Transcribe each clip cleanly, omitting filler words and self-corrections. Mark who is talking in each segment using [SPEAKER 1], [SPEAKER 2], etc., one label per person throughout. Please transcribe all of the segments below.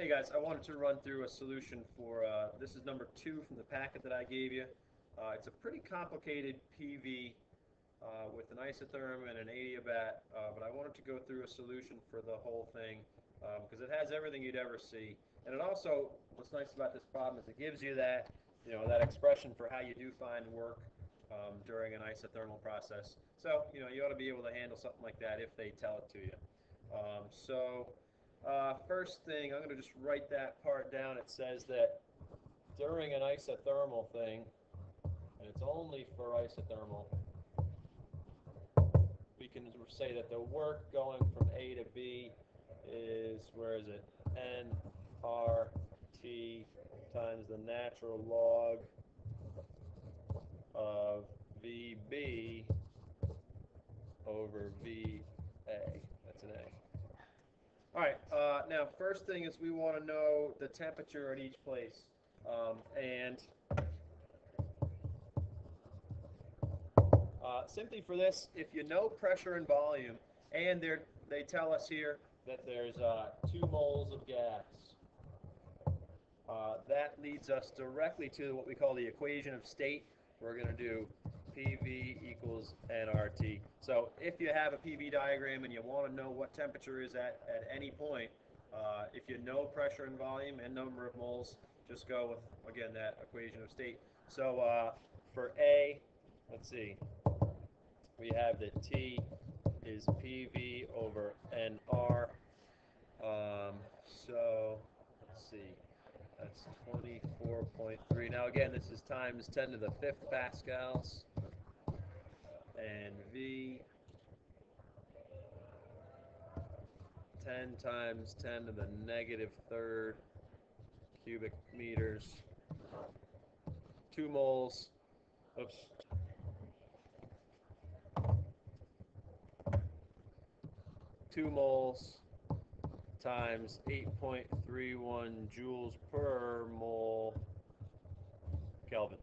[SPEAKER 1] Hey guys, I wanted to run through a solution for, this is number 2 from the packet that I gave you. It's a pretty complicated PV with an isotherm and an adiabat, but I wanted to go through a solution for the whole thing because it has everything you'd ever see. And it also, what's nice about this problem is it gives you that, that expression for how you do find work during an isothermal process. So, you ought to be able to handle something like that if they tell it to you. First thing, I'm going to just write that part down. It says that during an isothermal thing, and it's only for isothermal, we can say that the work going from A to B is, where is it, nRT times the natural log of VB over VA. That's an A. All right, now first thing is we want to know the temperature at each place. And simply for this, if you know pressure and volume, and they tell us here that there's 2 moles of gas, that leads us directly to what we call the equation of state. We're going to do PV equals nRT. So if you have a PV diagram and you want to know what temperature is at any point, if you know pressure and volume and number of moles, just go with, again, that equation of state. So for A, let's see, we have that T is PV over NR. So let's see, that's 24.3. Now again, this is times 10 to the 5th pascals. And V 10 times 10 to the negative 3rd cubic meters. 2 moles. Oops. 2 moles times 8.31 joules per mole Kelvin.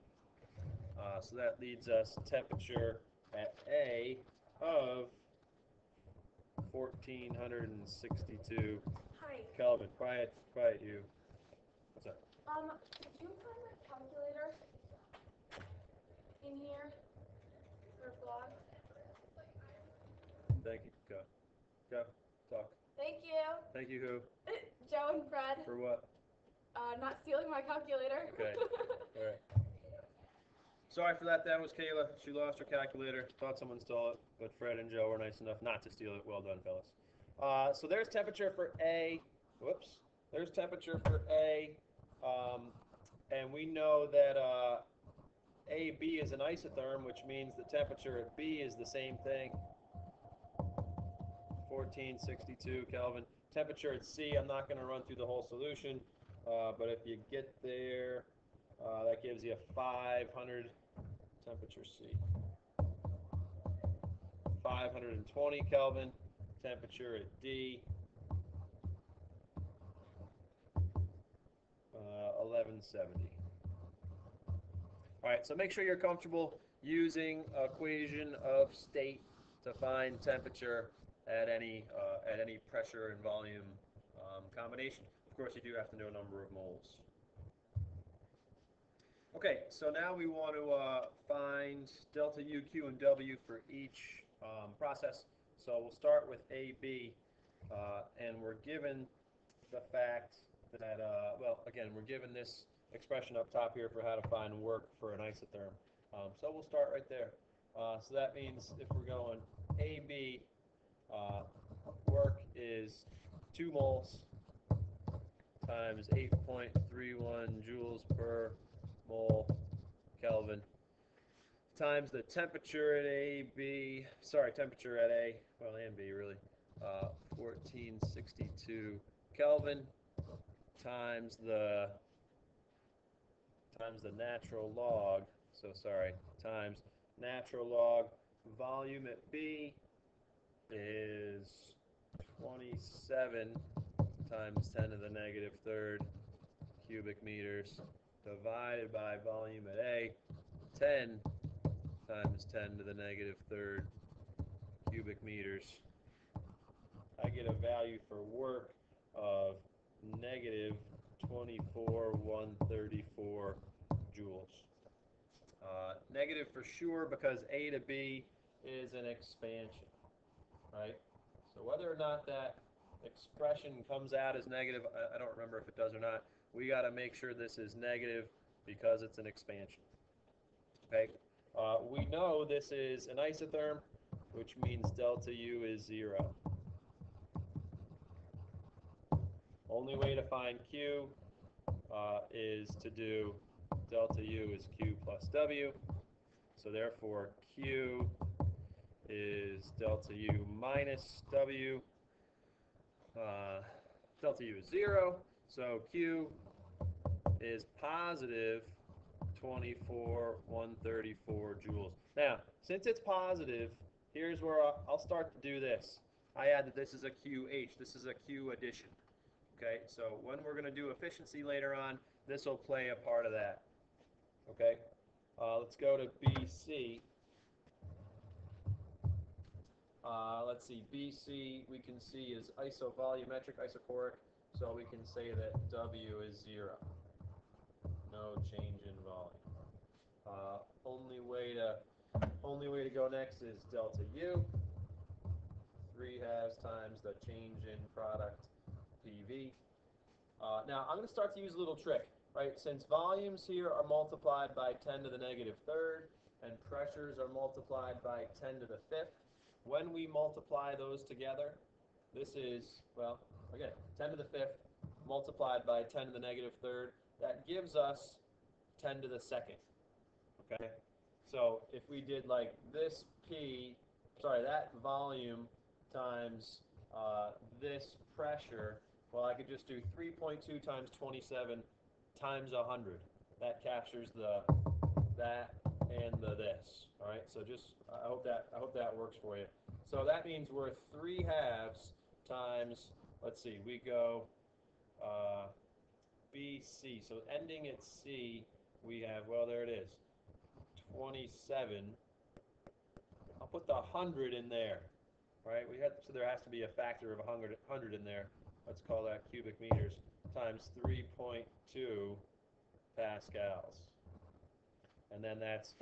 [SPEAKER 1] So that leads us temperature at A of 1462
[SPEAKER 2] Hi.
[SPEAKER 1] Kelvin. Quiet, you. What's up?
[SPEAKER 2] Did you find a calculator in here for blog?
[SPEAKER 1] Thank you. Go. Talk.
[SPEAKER 2] Thank you.
[SPEAKER 1] Thank you who?
[SPEAKER 2] Joe and Fred.
[SPEAKER 1] For what?
[SPEAKER 2] Not stealing my calculator.
[SPEAKER 1] Okay. All right. Sorry for that. That was Kayla. She lost her calculator. Thought someone stole it, but Fred and Joe were nice enough not to steal it. Well done, fellas. So there's temperature for A. Whoops. There's temperature for A. And we know that AB is an isotherm, which means the temperature at B is the same thing. 1462 Kelvin. Temperature at C, I'm not going to run through the whole solution, but if you get there, that gives you 500 temperature C. 520 Kelvin. Temperature at D, 1170. All right, so make sure you're comfortable using equation of state to find temperature at any pressure and volume combination. Of course, you do have to know number of moles. Okay, so now we want to find delta U, Q, and W for each process. So we'll start with AB, and we're given the fact that, well, again, we're given this expression up top here for how to find work for an isotherm. So we'll start right there. So that means if we're going AB, work is 2 moles times 8.31 joules per mole Kelvin times the temperature at temperature at A, well, and B really, 1462 Kelvin times the natural log, times natural log volume at B is 27 times 10 to the negative 3rd cubic meters divided by volume at A, 10 times 10 to the negative 3rd cubic meters. I get a value for work of negative 24,134 joules. Negative for sure because A to B is an expansion, right? So whether or not that expression comes out as negative, I don't remember if it does or not. We got to make sure this is negative because it's an expansion. Okay. We know this is an isotherm, which means delta U is 0. Only way to find Q is to do delta U is Q plus W. So therefore, Q is delta U minus W. Delta U is 0. So Q is positive 24,134 joules. Now, since it's positive, here's where I'll start to do this. I add that this is a QH. This is a Q addition. Okay, so when we're going to do efficiency later on, this will play a part of that. Okay, let's go to BC. Let's see, BC we can see is isovolumetric, isochoric, so we can say that W is 0. No change in volume. Only way to go next is delta U. 3/2 times the change in product PV. Now I'm going to start to use a little trick, right? Since volumes here are multiplied by 10 to the negative third and pressures are multiplied by 10 to the fifth, when we multiply those together, this is, well, again, 10 to the fifth multiplied by 10 to the negative third, that gives us 10 to the second, okay? So if we did like this that volume times this pressure, well, I could just do 3.2 times 27 times 100. That captures that and the this. All right. So just I hope that works for you. So that means we're 3/2 times. Let's see. We go BC. So ending at C, we have, well, there it is. 27. I'll put the 100 in there. Right? So there has to be a factor of 100 in there. Let's call that cubic meters times 3.2 pascals. And then that's,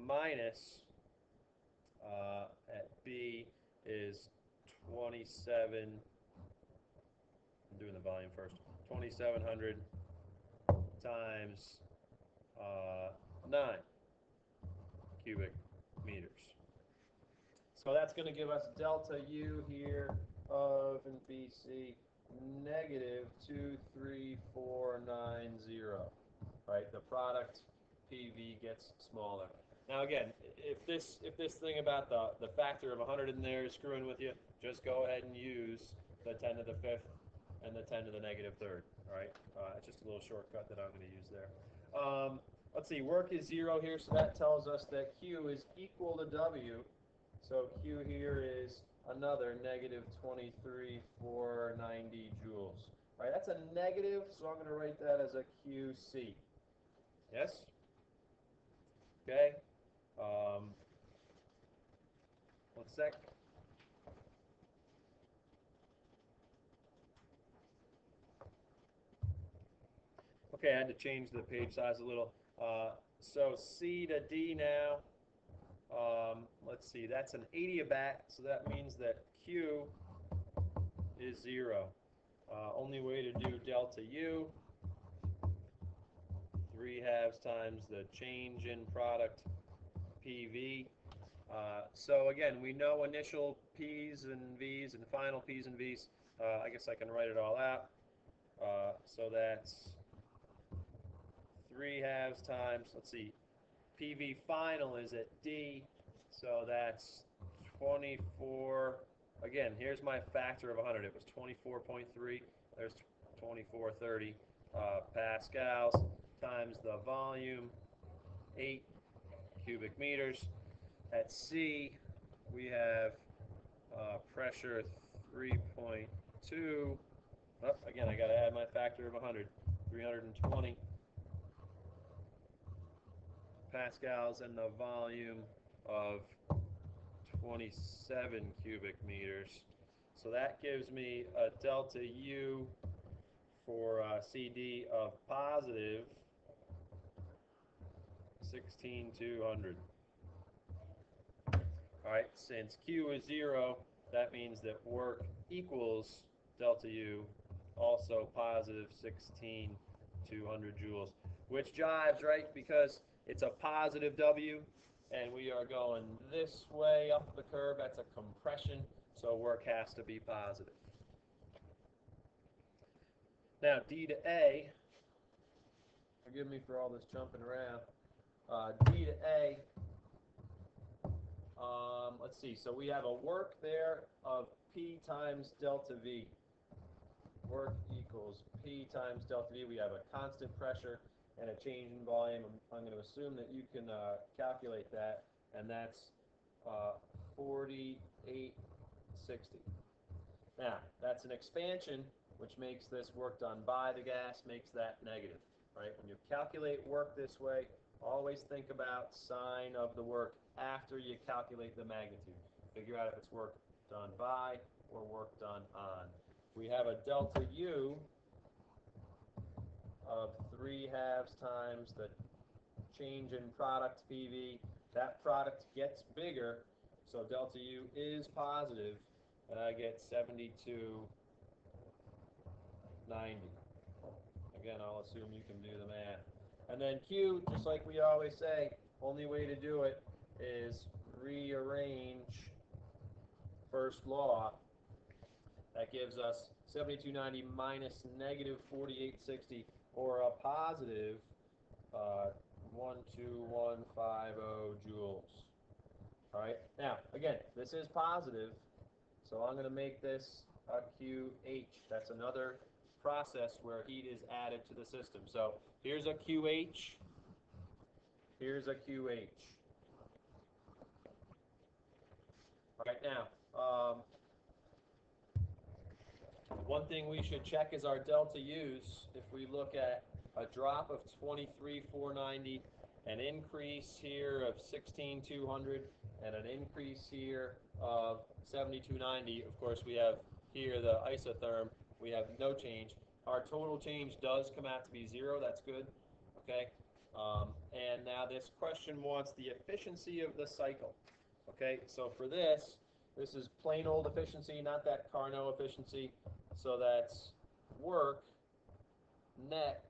[SPEAKER 1] minus at B is 27, I'm doing the volume first, 2,700 times 9 cubic meters. So that's going to give us delta U here of, in BC, negative 23490. Right? The product PV gets smaller. Now again, if this thing about the factor of 100 in there is screwing with you, just go ahead and use the 10 to the fifth and the 10 to the negative third. All right? It's just a little shortcut that I'm going to use there. Let's see, work is 0 here, so that tells us that Q is equal to W. So Q here is another negative 23,490 joules. All right, that's a negative, so I'm going to write that as a QC. Yes? Okay. 1 sec. Okay, I had to change the page size a little. So C to D now. Let's see, that's an adiabat, so that means that Q is 0. Only way to do delta U, 3/2 times the change in product PV. So again, we know initial P's and V's and final P's and V's. I guess I can write it all out. So that's 3/2 times, let's see, PV final is at D, so that's 24. Again, here's my factor of 100. It was 24.3. There's 2430 pascals times the volume, 8 cubic meters. At C, we have pressure 3.2. Oh, again, I got to add my factor of 100. 320 pascals and the volume of 27 cubic meters. So that gives me a delta U for CD of positive 16,200. All right, since Q is 0, that means that work equals delta U, also positive 16,200 joules, which jives, right? Because it's a positive W, and we are going this way up the curve. That's a compression, so work has to be positive. Now, D to A, forgive me for all this jumping around. D to A, let's see, so we have a work there of P times delta V. Work equals P times delta V. We have a constant pressure and a change in volume. I'm going to assume that you can calculate that, and that's 4860. Now, that's an expansion, which makes this work done by the gas, makes that negative, right? When you calculate work this way, always think about sign of the work after you calculate the magnitude. Figure out if it's work done by or work done on. We have a delta U of 3/2 times the change in product PV. That product gets bigger, so delta U is positive, and I get 7290. Again, I'll assume you can do the math. And then Q, just like we always say, only way to do it is rearrange first law. That gives us 7290 minus negative 4860, or a positive 12150 joules. All right. Now, again, this is positive, so I'm going to make this a QH. That's another process where heat is added to the system. So here's a QH. Here's a QH. All right, now, one thing we should check is our delta U's. If we look at a drop of 23,490, an increase here of 16,200, and an increase here of 7,290, of course we have here the isotherm, we have no change. Our total change does come out to be 0. That's good. Okay. And now this question wants the efficiency of the cycle. Okay, so for this is plain old efficiency, not that Carnot efficiency. So that's work net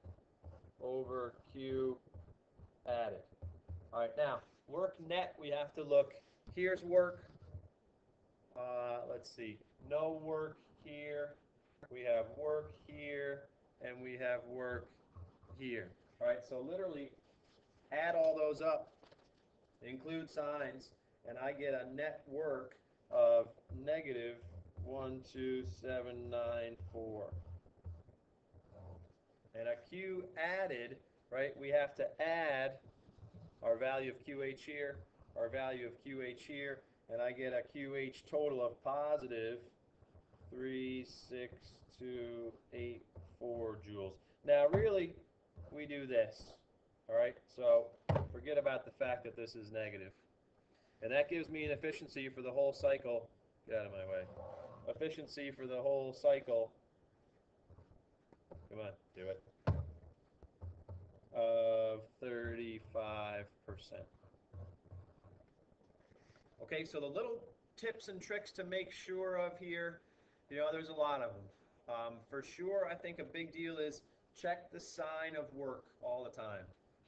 [SPEAKER 1] over Q added. All right, now work net, we have to look. Here's work. Let's see. No work here. We have work here, and we have work here. All right, so literally add all those up, include signs, and I get a net work of negative 12794. And a Q added, right, we have to add our value of QH here, our value of QH here, and I get a QH total of positive 36284 joules. Now, really, we do this, all right? So forget about the fact that this is negative. And that gives me an efficiency for the whole cycle. Get out of my way. Efficiency for the whole cycle. Come on, do it. Of 35%. Okay, so the little tips and tricks to make sure of here, you know, there's a lot of them. For sure, I think a big deal is check the sign of work all the time.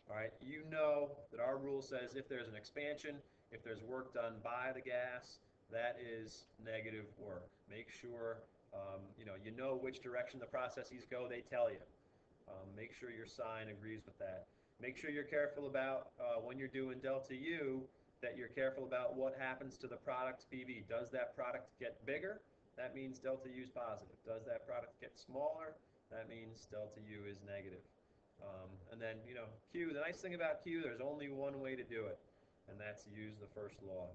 [SPEAKER 1] All right, you know that our rule says if there's an expansion, if there's work done by the gas, that is negative work. Make sure you know which direction the processes go. They tell you. Make sure your sign agrees with that. Make sure you're careful about when you're doing delta U, that you're careful about what happens to the product PV. Does that product get bigger? That means delta U is positive. Does that product get smaller? That means delta U is negative. And then, Q, the nice thing about Q, there's only one way to do it, and that's to use the first law.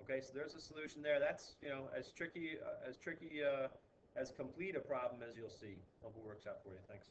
[SPEAKER 1] Okay, so there's a solution there. That's, as tricky as complete a problem as you'll see. Hope it works out for you. Thanks.